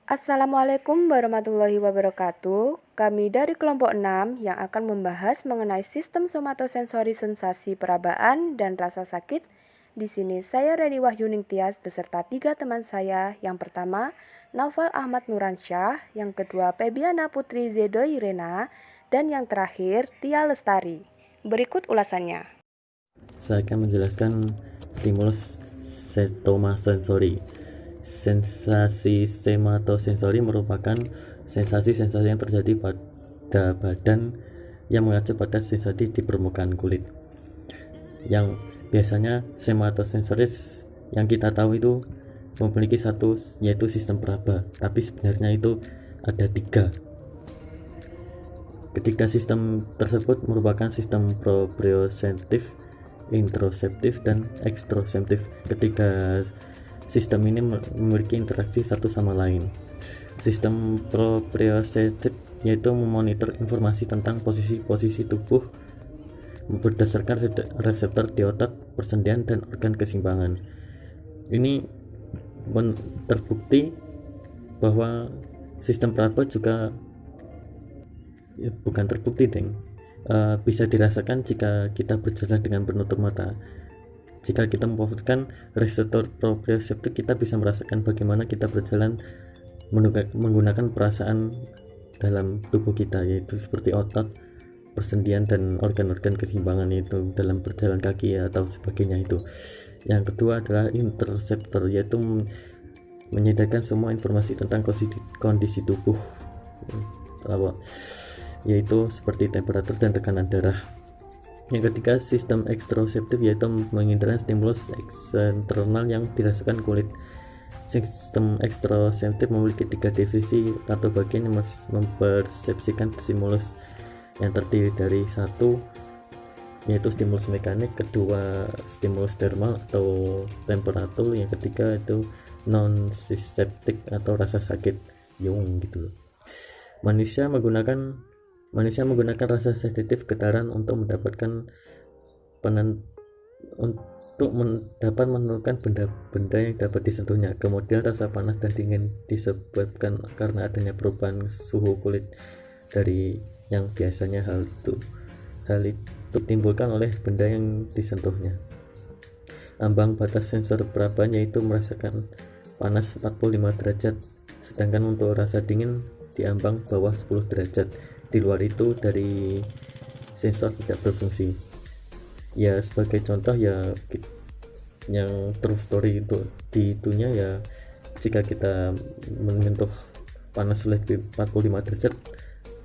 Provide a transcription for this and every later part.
Assalamualaikum warahmatullahi wabarakatuh. Kami dari kelompok 6 yang akan membahas mengenai sistem somatosensori sensasi perabaan dan rasa sakit. Di sini saya Reni Wahyuning Tias beserta 3 teman saya. Yang pertama, Naufal Ahmad Nuransyah, yang kedua Febiana Putri Zedo Irena, dan yang terakhir Tia Lestari. Berikut ulasannya. Saya akan menjelaskan stimulus somatosensori. Sensasi somatosensori merupakan sensasi-sensasi yang terjadi pada badan yang mengacu pada sensasi di permukaan kulit. Yang biasanya somatosensoris yang kita tahu itu memiliki satu, yaitu sistem peraba, tapi sebenarnya itu ada 3. Ketiga sistem tersebut merupakan sistem proprioceptif, introseptif, dan ekstroseptif. Ketiga sistem ini memiliki interaksi satu sama lain. Sistem proprioceptif yaitu memonitor informasi tentang posisi-posisi tubuh berdasarkan reseptor di otak, persendian, dan organ keseimbangan. Ini terbukti bahwa sistem peraba juga bukan terbukti, bisa dirasakan jika kita berjalan dengan penutup mata. Jika kita memfokuskan reseptor proprioceptif, kita bisa merasakan bagaimana kita berjalan menggunakan perasaan dalam tubuh kita, yaitu seperti otot, persendian, dan organ-organ keseimbangan itu dalam berjalan kaki atau sebagainya itu. Yang kedua adalah interseptor, yaitu menyadarkan semua informasi tentang kondisi tubuh, yaitu seperti temperatur dan tekanan darah. Yang ketiga sistem ekstroseptif, yaitu menginginkan stimulus eksternal yang dirasakan kulit. Sistem ekstroseptif memiliki 3 divisi atau bagian yang mempersepsikan stimulus yang terdiri dari 1, yaitu stimulus mekanik, kedua stimulus termal atau temperatur, yang ketiga itu non-senseptik atau rasa sakit gitu. Manusia menggunakan rasa sensitif getaran untuk mendapatkan dapat menentukan benda-benda yang dapat disentuhnya. Kemudian rasa panas dan dingin disebabkan karena adanya perubahan suhu kulit dari yang biasanya hal itu timbulkan oleh benda yang disentuhnya. Ambang batas sensor peraba yaitu merasakan panas 45 derajat, sedangkan untuk rasa dingin di ambang bawah 10 derajat. Di luar itu dari sensor tidak berfungsi. Ya sebagai contoh ya yang true story itu di itunya ya, jika kita menyentuh panas lebih 45 derajat,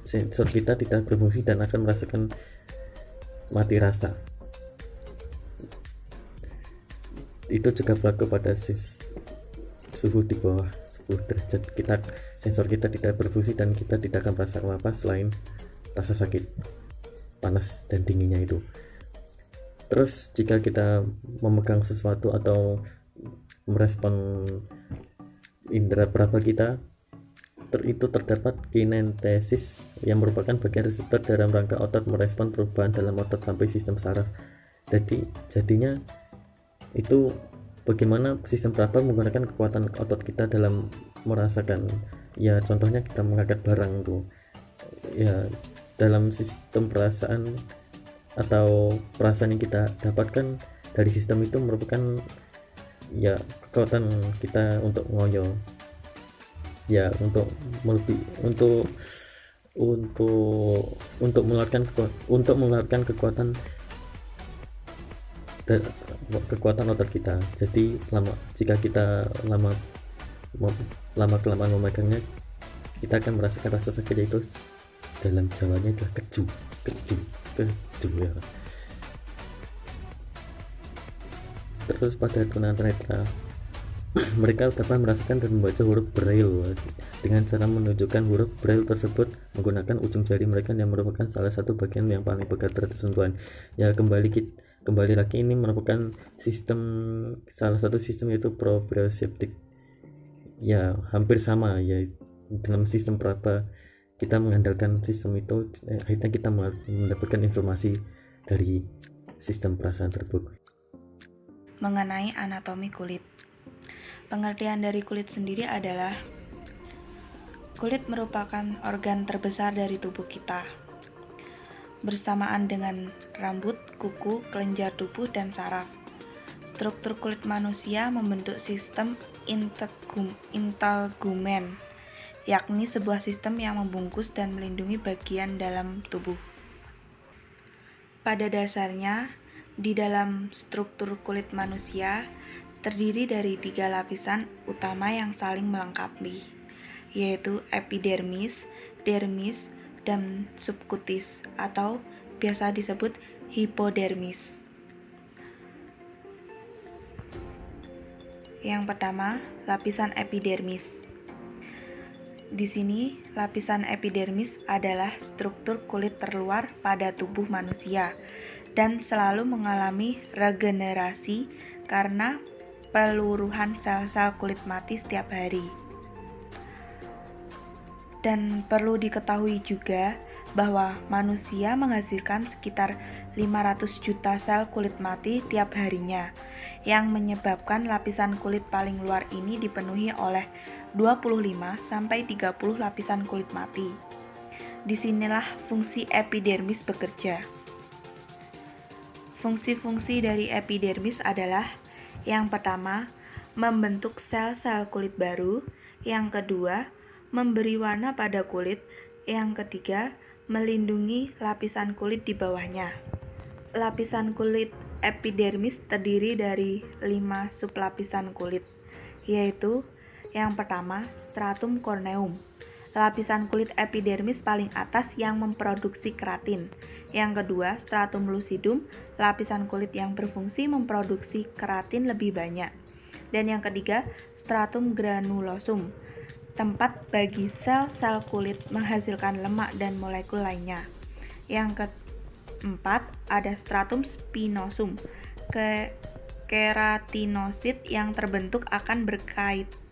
sensor kita tidak berfungsi dan akan merasakan mati rasa. Itu juga berlaku pada suhu di bawah 10 derajat. Sensor kita tidak berfungsi dan kita tidak akan merasa apa selain rasa sakit, panas, dan dinginnya itu. Terus jika kita memegang sesuatu atau merespon indera peraba kita, itu terdapat kinestesis yang merupakan bagian reseptor dalam rangka otot merespon perubahan dalam otot sampai sistem saraf. Jadinya itu bagaimana sistem peraba menggunakan kekuatan otot kita dalam merasakan, ya contohnya kita mengangkat barang tuh ya, dalam sistem perasaan atau perasaan yang kita dapatkan dari sistem itu merupakan ya kekuatan kita untuk ngoyo, ya untuk mengeluarkan kekuatan otot kita. Jadi jika kita lama kelamaan memegangnya, kita akan merasakan rasa sakit, yaitu dalam Jawanya adalah keju ya. Terus pada tunanetra mereka dapat merasakan dan membaca huruf braille dengan cara menunjukkan huruf braille tersebut menggunakan ujung jari mereka yang merupakan salah satu bagian yang paling pekat terhadap sentuhan. Ya kembali lagi ini merupakan salah satu sistem, yaitu proprioceptif. Ya hampir sama ya, dalam sistem peraba kita mengandalkan sistem itu, akhirnya kita mendapatkan informasi dari sistem perasaan tersebut. Mengenai anatomi kulit, pengertian dari kulit sendiri adalah Kulit merupakan organ terbesar dari tubuh kita, bersamaan dengan rambut, kuku, kelenjar tubuh, dan saraf. Struktur kulit manusia membentuk sistem integumen, yakni sebuah sistem yang membungkus dan melindungi bagian dalam tubuh. Pada dasarnya, di dalam struktur kulit manusia terdiri dari 3 lapisan utama yang saling melengkapi, yaitu epidermis, dermis, dan subkutis, atau biasa disebut hipodermis. Yang pertama, lapisan epidermis. Di sini, lapisan epidermis adalah struktur kulit terluar pada tubuh manusia dan selalu mengalami regenerasi karena peluruhan sel-sel kulit mati setiap hari. Dan perlu diketahui juga bahwa manusia menghasilkan sekitar 500 juta sel kulit mati tiap harinya, yang menyebabkan lapisan kulit paling luar ini dipenuhi oleh 25-30 lapisan kulit mati. Disinilah fungsi epidermis bekerja. Fungsi-fungsi dari epidermis adalah: yang pertama, membentuk sel-sel kulit baru; yang kedua, memberi warna pada kulit; yang ketiga, melindungi lapisan kulit di bawahnya. Lapisan kulit epidermis terdiri dari 5 sublapisan kulit, yaitu: yang pertama, stratum corneum, lapisan kulit epidermis paling atas yang memproduksi keratin. Yang kedua, stratum lucidum, lapisan kulit yang berfungsi memproduksi keratin lebih banyak. Dan yang ketiga, stratum granulosum, tempat bagi sel-sel kulit menghasilkan lemak dan molekul lainnya. Yang keempat, ada stratum spinosum, keratinosit yang terbentuk akan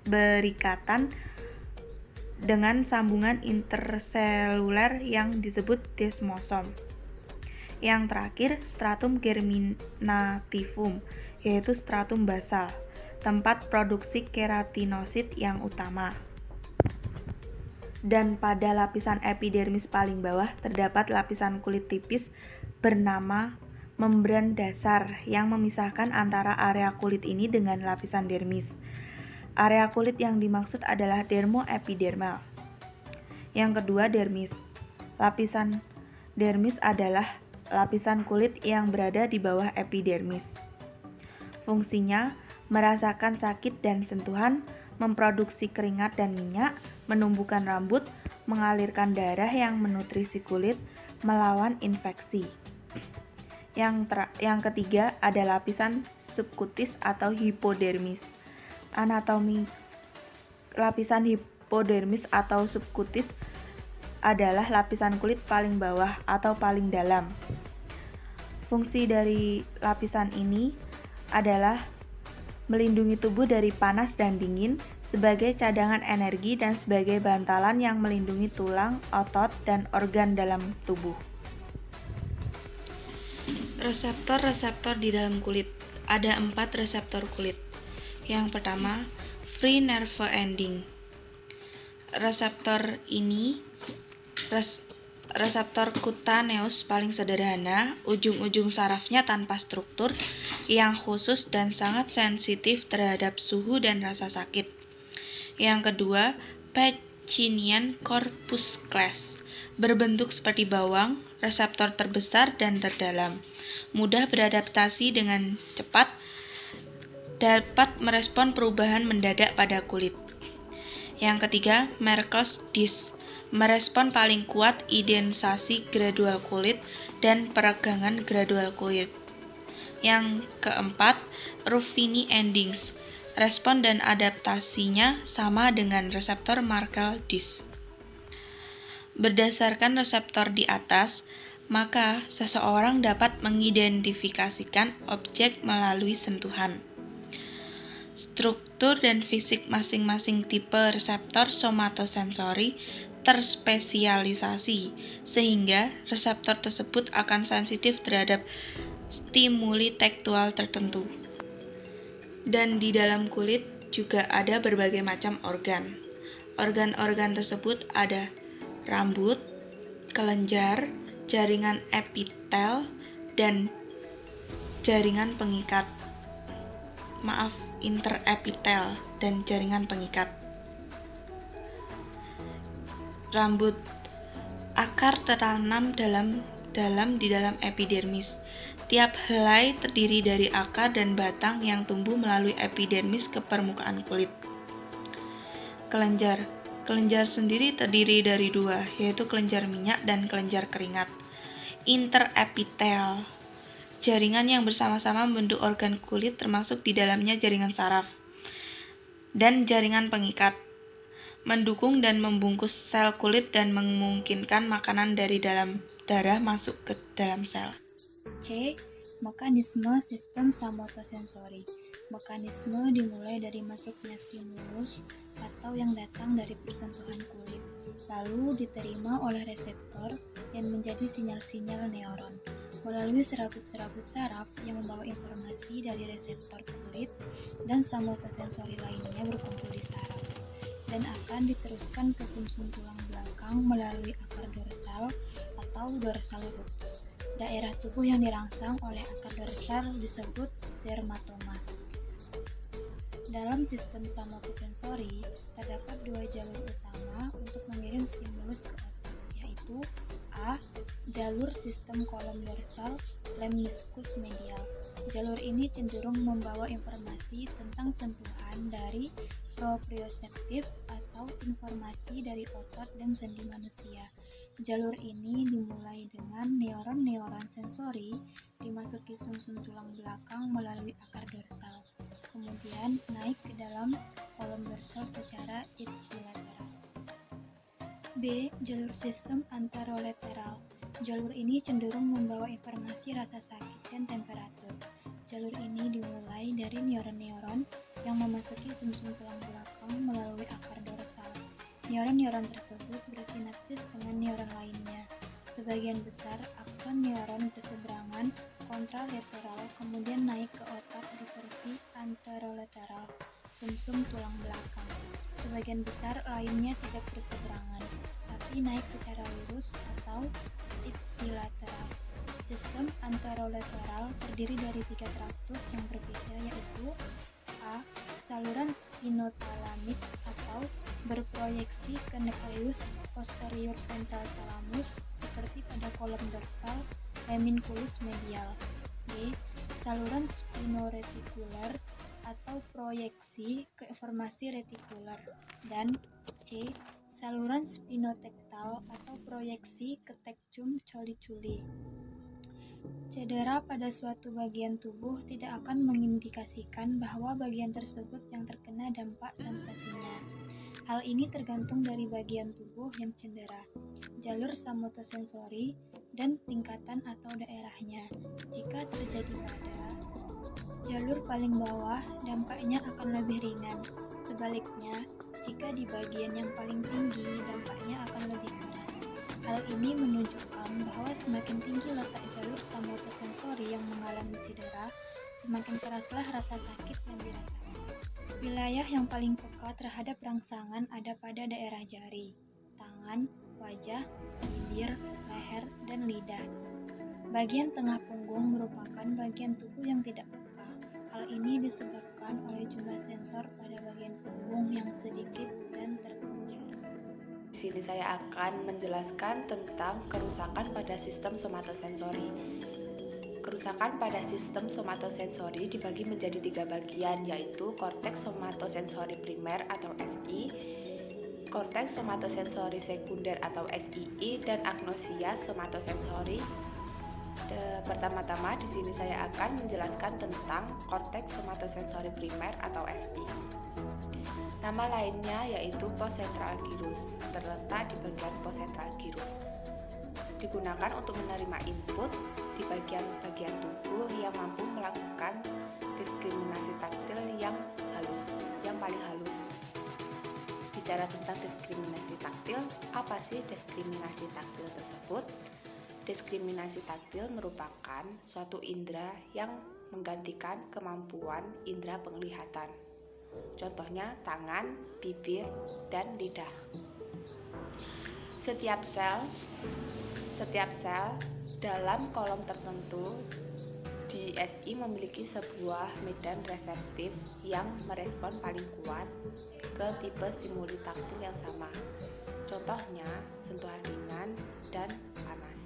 berikatan dengan sambungan interseluler yang disebut desmosom. Yang terakhir, stratum germinativum, yaitu stratum basal, tempat produksi keratinosit yang utama. Dan pada lapisan epidermis paling bawah terdapat lapisan kulit tipis bernama membran dasar yang memisahkan antara area kulit ini dengan lapisan dermis. Area kulit yang dimaksud adalah dermoepidermal. Yang kedua, dermis. Lapisan dermis adalah lapisan kulit yang berada di bawah epidermis. Fungsinya merasakan sakit dan sentuhan, memproduksi keringat dan minyak, menumbuhkan rambut, mengalirkan darah yang menutrisi kulit, melawan infeksi. Yang ketiga ada lapisan subkutis atau hipodermis. Anatomi lapisan hipodermis atau subkutis adalah lapisan kulit paling bawah atau paling dalam. Fungsi dari lapisan ini adalah melindungi tubuh dari panas dan dingin, sebagai cadangan energi, dan sebagai bantalan yang melindungi tulang, otot, dan organ dalam tubuh. Reseptor-reseptor di dalam kulit. Ada 4 reseptor kulit. Yang pertama, free nerve ending. Reseptor cutaneus paling sederhana, ujung-ujung sarafnya tanpa struktur, yang khusus dan sangat sensitif terhadap suhu dan rasa sakit. Yang kedua, Pacinian corpuscles, berbentuk seperti bawang, reseptor terbesar dan terdalam, mudah beradaptasi dengan cepat, dapat merespon perubahan mendadak pada kulit. Yang ketiga, Merkel's disc, merespon paling kuat indensasi gradual kulit dan peregangan gradual kulit. Yang keempat, Ruffini endings, respon dan adaptasinya sama dengan reseptor Merkel disc. Berdasarkan reseptor di atas, maka seseorang dapat mengidentifikasikan objek melalui sentuhan. Struktur dan fisik masing-masing tipe reseptor somatosensori terspesialisasi, sehingga reseptor tersebut akan sensitif terhadap stimuli tekstual tertentu. Dan di dalam kulit juga ada berbagai macam organ. Organ-organ tersebut ada rambut, kelenjar, jaringan epitel, dan jaringan pengikat. Interepitel dan jaringan pengikat. Rambut. Akar tertanam di dalam epidermis. Tiap helai terdiri dari akar dan batang yang tumbuh melalui epidermis ke permukaan kulit. Kelenjar. Kelenjar sendiri terdiri dari dua, yaitu kelenjar minyak dan kelenjar keringat. Interepitel. Jaringan yang bersama-sama membentuk organ kulit termasuk di dalamnya jaringan saraf. Dan jaringan pengikat. Mendukung dan membungkus sel kulit dan memungkinkan makanan dari dalam darah masuk ke dalam sel. C. Mekanisme sistem somatosensory. Mekanisme dimulai dari masuknya stimulus atau yang datang dari persentuhan kulit, lalu diterima oleh reseptor dan menjadi sinyal-sinyal neuron melalui serabut-serabut saraf yang membawa informasi dari reseptor kulit dan somatosensori lainnya berkumpul di saraf dan akan diteruskan ke sumsum tulang belakang melalui akar dorsal atau dorsal roots. Daerah tubuh yang dirangsang oleh akar dorsal disebut dermatoma. Dalam sistem somatosensori, terdapat dua jalur utama untuk mengirim stimulus ke otak, yaitu A. Jalur sistem kolom dorsal lemniscus medial. Jalur ini cenderung membawa informasi tentang sentuhan dari proprioseptif atau informasi dari otot dan sendi manusia. Jalur ini dimulai dengan neuron-neuron sensori dimasuki sumsum tulang belakang melalui akar dorsal, kemudian naik ke dalam kolom dorsal secara ipsilateral. B. Jalur sistem anterolateral. Jalur ini cenderung membawa informasi rasa sakit dan temperatur. Jalur ini dimulai dari neuron-neuron yang memasuki sumsum tulang belakang melalui akar dorsal. Neuron-neuron tersebut bersinapsis dengan neuron lainnya. Sebagian besar akson neuron berseberangan kontralateral kemudian naik ke otak di porsi anterolateral sumsum tulang belakang. Sebagian besar lainnya tidak berseberangan, tapi naik secara lurus atau ipsilateral. Sistem anterolateral terdiri dari tiga traktus yang berbeda, yaitu A. Saluran spinotalamik atau berproyeksi ke nukleus posterior ventral thalamus seperti pada kolom dorsal lemniculus medial. B. Saluran spinoretikular atau proyeksi ke formasi retikular. Dan C. Saluran spinotektal atau proyeksi ke tekchum coli-culi. Cedera pada suatu bagian tubuh tidak akan mengindikasikan bahwa bagian tersebut yang terkena dampak sensasinya. Hal ini tergantung dari bagian tubuh yang cedera, jalur somatosensori, dan tingkatan atau daerahnya. Jika terjadi pada jalur paling bawah, dampaknya akan lebih ringan. Sebaliknya, jika di bagian yang paling tinggi, dampaknya akan lebih keras. Hal ini menunjukkan bahwa semakin tinggi letak jalur somatosensori yang mengalami cedera, semakin keraslah rasa sakit yang dirasakan. Wilayah yang paling peka terhadap rangsangan ada pada daerah jari, tangan, wajah, bibir, leher, dan lidah. Bagian tengah punggung merupakan bagian tubuh yang tidak peka. Hal ini disebabkan oleh jumlah sensor pada bagian punggung yang sedikit dan terpencar. Di sini saya akan menjelaskan tentang kerusakan pada sistem somatosensori. Kerusakan pada sistem somatosensori dibagi menjadi tiga bagian, yaitu korteks somatosensori primer atau SI, korteks somatosensori sekunder atau SII, dan agnosia somatosensori. Pertama-tama di sini saya akan menjelaskan tentang korteks somatosensori primer atau SI. Nama lainnya yaitu poscentral gyrus, terletak di bagian poscentral gyrus. Digunakan untuk menerima input di bagian-bagian tubuh yang mampu melakukan diskriminasi taktil yang paling halus. Bicara tentang diskriminasi taktil, apa sih diskriminasi taktil tersebut? Diskriminasi taktil merupakan suatu indera yang menggantikan kemampuan indera penglihatan. Contohnya tangan, bibir, dan lidah. Setiap sel dalam kolom tertentu di SI memiliki sebuah medan reseptif yang merespon paling kuat ke tipe stimuli taktil yang sama. Contohnya sentuhan ringan dan panas.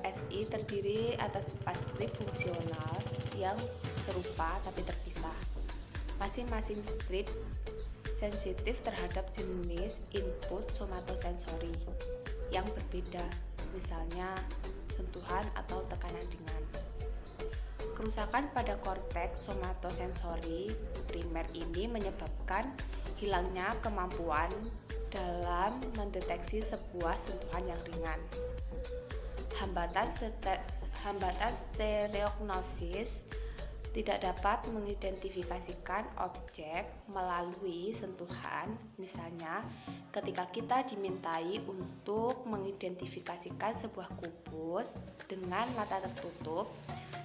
SI terdiri atas 4 strip fungsional yang serupa tapi terpisah. Masing-masing strip sensitif terhadap jenis input somatosensori yang berbeda, misalnya sentuhan atau tekanan ringan. Kerusakan pada korteks somatosensori primer ini menyebabkan hilangnya kemampuan dalam mendeteksi sebuah sentuhan yang ringan. Hambatan stereognosis tidak dapat mengidentifikasikan objek melalui sentuhan. Misalnya, ketika kita dimintai untuk mengidentifikasikan sebuah kubus dengan mata tertutup,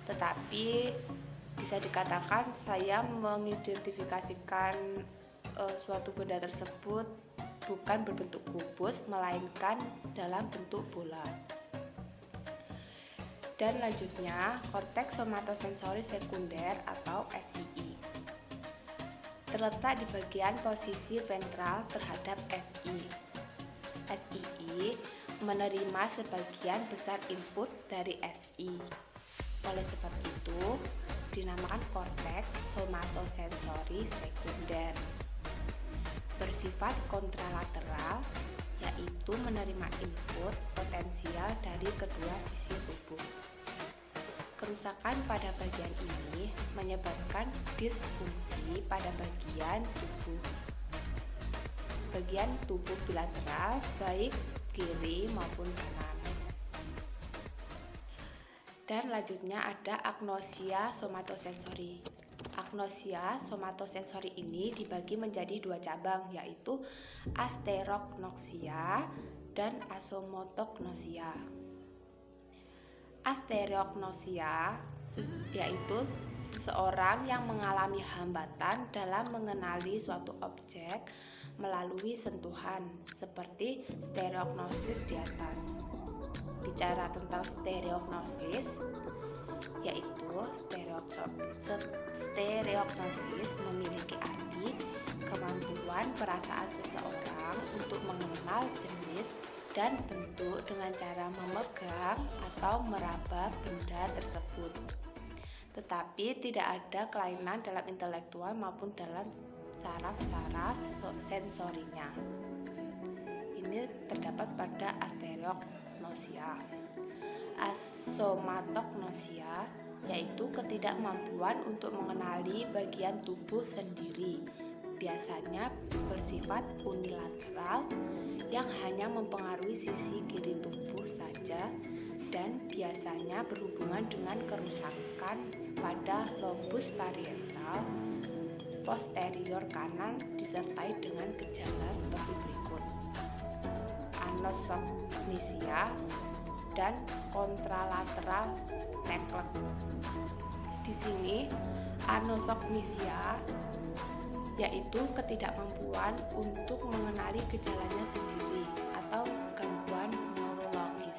tetapi bisa dikatakan saya mengidentifikasikan suatu benda tersebut bukan berbentuk kubus, melainkan dalam bentuk bola. Dan lanjutnya, korteks somatosensori sekunder atau SII terletak di bagian posisi ventral terhadap SI. SII menerima sebagian besar input dari SI. Oleh sebab itu, dinamakan korteks somatosensori sekunder. Bersifat kontralateral, yaitu menerima input potensial dari kedua sisi tubuh. Kerusakan pada bagian ini menyebabkan disfungsi pada bagian tubuh bilateral, baik kiri maupun kanan. Dan lanjutnya ada agnosia somatosensori. Agnosia somatosensori ini dibagi menjadi 2 cabang, yaitu asterognosia dan asomotognosia. Asterognosia yaitu seseorang yang mengalami hambatan dalam mengenali suatu objek melalui sentuhan, seperti stereognosis di atas. Bicara tentang stereognosis, yaitu stereognosis memiliki arti kemampuan perasaan seseorang untuk mengenal jenis dan bentuk dengan cara memegang atau meraba benda tersebut. Tetapi tidak ada kelainan dalam intelektual maupun dalam saraf-saraf sensorinya. Ini terdapat pada asterognosia. Asomatognosia yaitu ketidakmampuan untuk mengenali bagian tubuh sendiri, biasanya bersifat unilateral yang hanya mempengaruhi sisi kiri tubuh saja dan biasanya berhubungan dengan kerusakan pada lobus parietal posterior kanan disertai dengan gejala seperti berikut: anosognosia dan kontralateral neglect. Di sini anosognosia yaitu ketidakmampuan untuk mengenali gejalanya sendiri atau gangguan neurologis.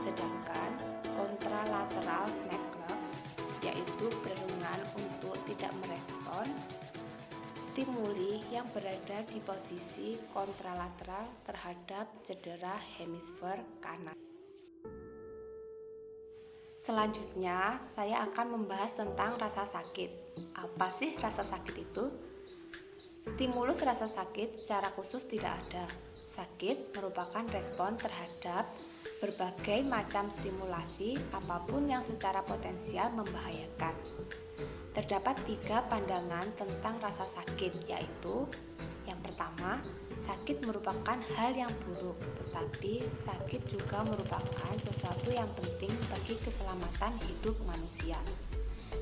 Sedangkan kontralateral neglect yaitu kecenderungan untuk tidak merespon stimuli yang berada di posisi kontralateral terhadap cedera hemisfer kanan. Selanjutnya, saya akan membahas tentang rasa sakit. Apa sih rasa sakit itu? Stimulus rasa sakit secara khusus tidak ada. Sakit merupakan respon terhadap berbagai macam stimulasi apapun yang secara potensial membahayakan. Terdapat 3 pandangan tentang rasa sakit, yaitu yang pertama, sakit merupakan hal yang buruk, tetapi sakit juga merupakan sesuatu yang penting bagi keselamatan hidup manusia.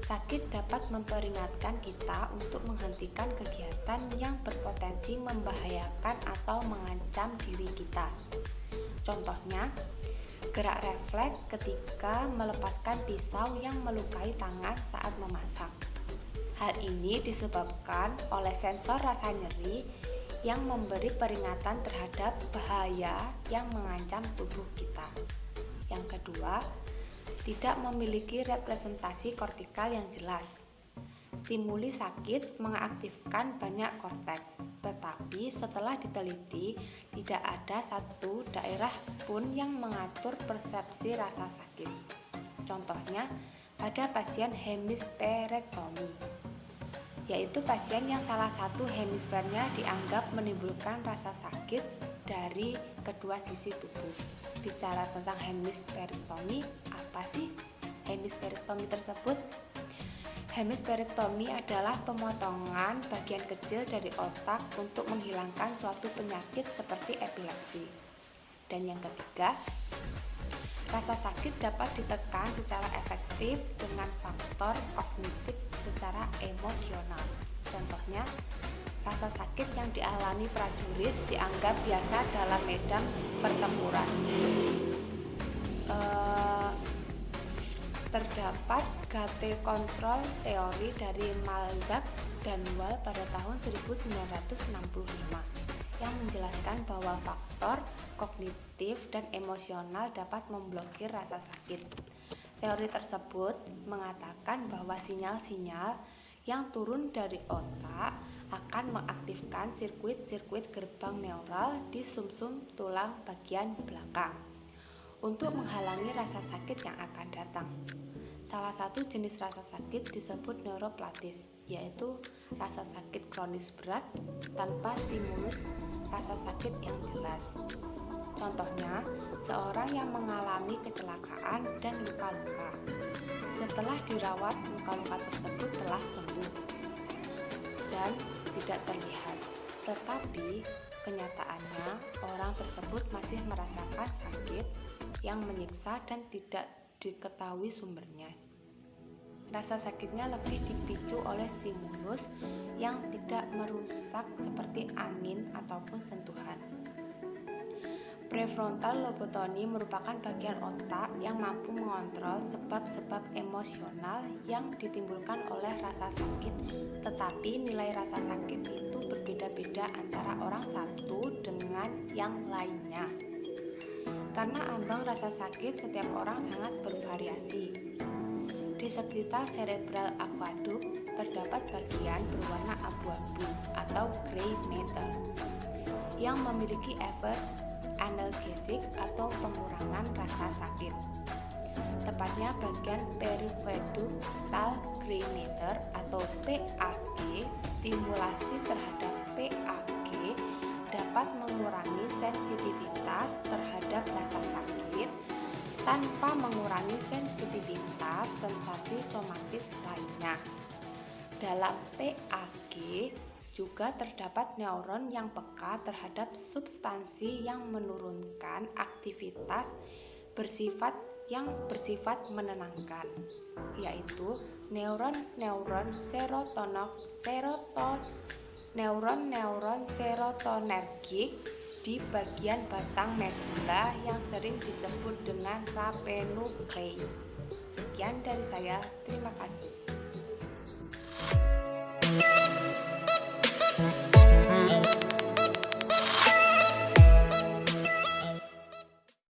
Sakit dapat memperingatkan kita untuk menghentikan kegiatan yang berpotensi membahayakan atau mengancam diri kita. Contohnya, gerak refleks ketika melepaskan pisau yang melukai tangan saat memasak. Hal ini disebabkan oleh sensor rasa nyeri yang memberi peringatan terhadap bahaya yang mengancam tubuh kita. Yang kedua, tidak memiliki representasi kortikal yang jelas. Stimuli sakit mengaktifkan banyak korteks, tetapi setelah diteliti, tidak ada satu daerah pun yang mengatur persepsi rasa sakit. Contohnya, pada pasien hemisferektomi, yaitu pasien yang salah satu hemisfernya dianggap menimbulkan rasa sakit dari kedua sisi tubuh. Bicara tentang hemisferektomi, apa sih hemisferektomi tersebut? Hemisferektomi adalah pemotongan bagian kecil dari otak untuk menghilangkan suatu penyakit seperti epilepsi. Dan yang ketiga, rasa sakit dapat ditekan secara efektif dengan faktor kognitif secara emosional. Contohnya, rasa sakit yang dialami prajurit dianggap biasa dalam medan pertempuran. Terdapat gate control teori dari Malzak dan Wall pada tahun 1965 yang menjelaskan bahwa faktor kognitif dan emosional dapat memblokir rasa sakit. Teori tersebut mengatakan bahwa sinyal-sinyal yang turun dari otak akan mengaktifkan sirkuit-sirkuit gerbang neural di sumsum tulang bagian belakang untuk menghalangi rasa sakit yang akan datang. Salah satu jenis rasa sakit disebut neuroplatis, yaitu rasa sakit kronis berat tanpa stimulus rasa sakit yang jelas. Contohnya, seorang yang mengalami kecelakaan dan luka-luka. Setelah dirawat, luka-luka tersebut telah sembuh dan tidak terlihat. Tetapi, kenyataannya orang tersebut masih merasakan sakit yang menyiksa dan tidak diketahui sumbernya. Rasa sakitnya lebih dipicu oleh stimulus yang tidak merusak seperti angin ataupun sentuhan. Prefrontal lobotomi merupakan bagian otak yang mampu mengontrol sebab-sebab emosional yang ditimbulkan oleh rasa sakit, tetapi nilai rasa sakit itu berbeda-beda antara orang satu dengan yang lainnya. Karena ambang rasa sakit setiap orang sangat bervariasi. Di sekitar cerebral aqueduct terdapat bagian berwarna abu-abu atau gray matter yang memiliki efek analgesik atau pengurangan rasa sakit. Tepatnya bagian periqueductal gray matter atau PAG. Stimulasi terhadap PAG dapat mengurangi sensitivitas terhadap rasa sakit tanpa mengurangi sensitivitas sensasi somatis lainnya. Dalam PAG juga terdapat neuron yang peka terhadap substansi yang menurunkan aktivitas bersifat menenangkan, yaitu neuron serotonergik di bagian batang medula yang sering disebut dengan rapenuclei. Sekian dari saya, terima kasih.